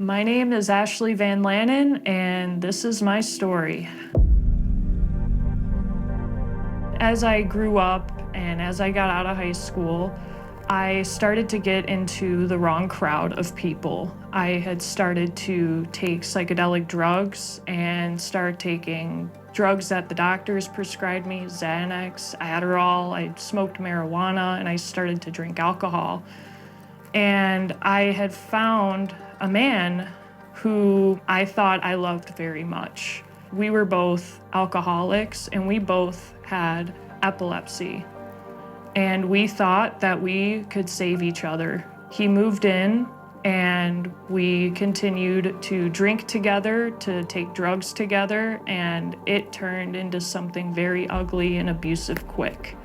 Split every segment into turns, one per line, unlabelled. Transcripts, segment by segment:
My name is Ashley Van Lannen, and this is my story. As I grew up and as I got out of high school, I started to get into the wrong crowd of people. I had started to take psychedelic drugs and start taking drugs that the doctors prescribed me, Xanax, Adderall. I smoked marijuana, and I started to drink alcohol. And I had found a man who I thought I loved very much. We were both alcoholics, and we both had epilepsy. And we thought that we could save each other. He moved in, and we continued to drink together, to take drugs together, and it turned into something very ugly and abusive quick.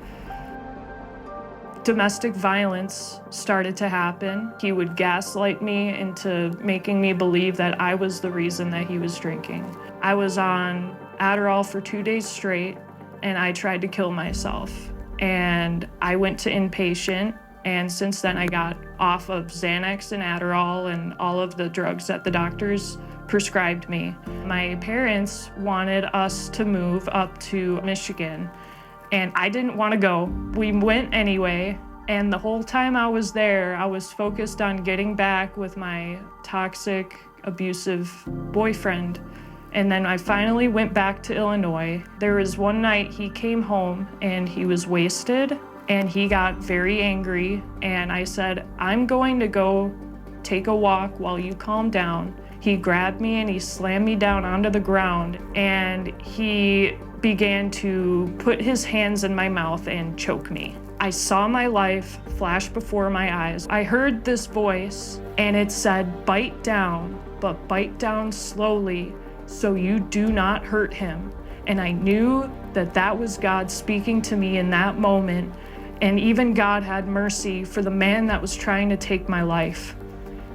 Domestic violence started to happen. He would gaslight me into making me believe that I was the reason that he was drinking. I was on Adderall for 2 days straight, and I tried to kill myself. And I went to inpatient, and since then I got off of Xanax and Adderall and all of the drugs that the doctors prescribed me. My parents wanted us to move up to Michigan, and I didn't want to go. We went anyway, and the whole time I was there, I was focused on getting back with my toxic, abusive boyfriend. And then I finally went back to Illinois. There was one night he came home and he was wasted, and he got very angry, and I said, I'm going to go take a walk while you calm down. He grabbed me and he slammed me down onto the ground, and he began to put his hands in my mouth and choke me. I saw my life flash before my eyes. I heard this voice, and it said, bite down, but bite down slowly so you do not hurt him. And I knew that that was God speaking to me in that moment, and even God had mercy for the man that was trying to take my life.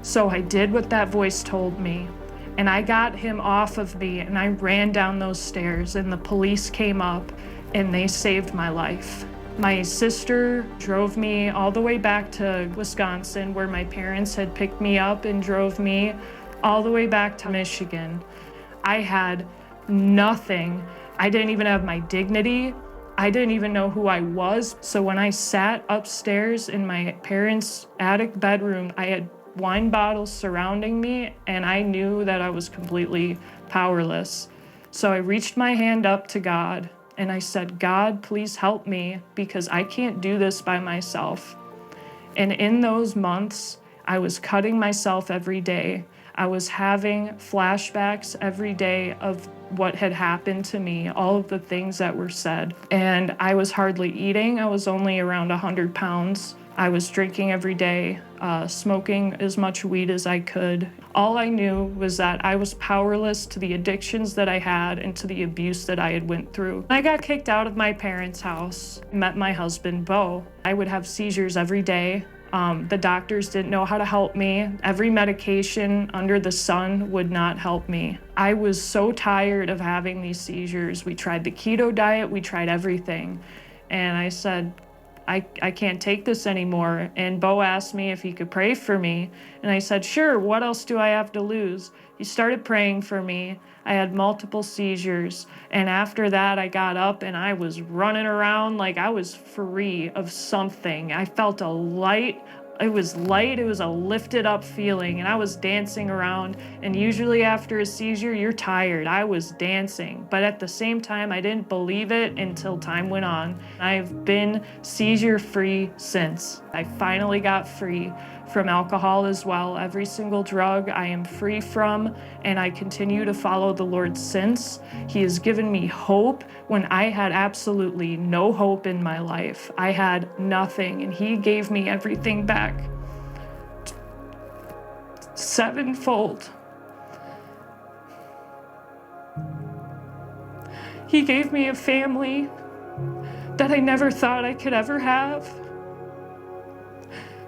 So I did what that voice told me, and I got him off of me, and I ran down those stairs, and the police came up, and they saved my life. My sister drove me all the way back to Wisconsin, where my parents had picked me up, and drove me all the way back to Michigan. I had nothing. I didn't even have my dignity. I didn't even know who I was. So when I sat upstairs in my parents' attic bedroom, I had wine bottles surrounding me, and I knew that I was completely powerless. So I reached my hand up to God, and I said, God, please help me, because I can't do this by myself. And in those months, I was cutting myself every day. I was having flashbacks every day of what had happened to me, all of the things that were said. And I was hardly eating. I was only around 100 pounds. I was drinking every day, smoking as much weed as I could. All I knew was that I was powerless to the addictions that I had and to the abuse that I had went through. I got kicked out of my parents' house, met my husband, Bo. I would have seizures every day. The doctors didn't know how to help me. Every medication under the sun would not help me. I was so tired of having these seizures. We tried the keto diet, we tried everything. And I said, I can't take this anymore. And Bo asked me if he could pray for me. And I said, sure, what else do I have to lose? He started praying for me. I had multiple seizures. And after that, I got up and I was running around like I was free of something. I felt a light. It was light, it was a lifted up feeling, and I was dancing around. And usually after a seizure, you're tired. I was dancing, but at the same time, I didn't believe it until time went on. I've been seizure-free since. I finally got free from alcohol as well. Every single drug I am free from, and I continue to follow the Lord since. He has given me hope when I had absolutely no hope in my life. I had nothing, and He gave me everything back sevenfold. He gave me a family that I never thought I could ever have.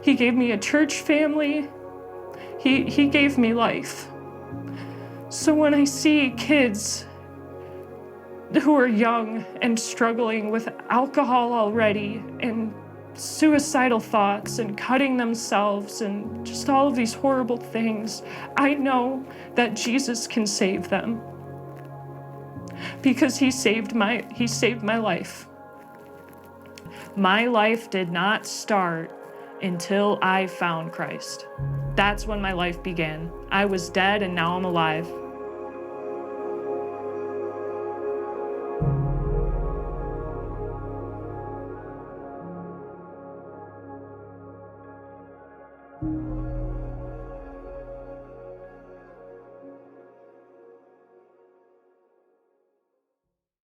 He gave me a church family. He gave me life. So when I see kids who are young and struggling with alcohol already and suicidal thoughts and cutting themselves and just all of these horrible things, I know that Jesus can save them because he saved my life. My life did not start until I found Christ. That's when my life began. I was dead and now I'm alive.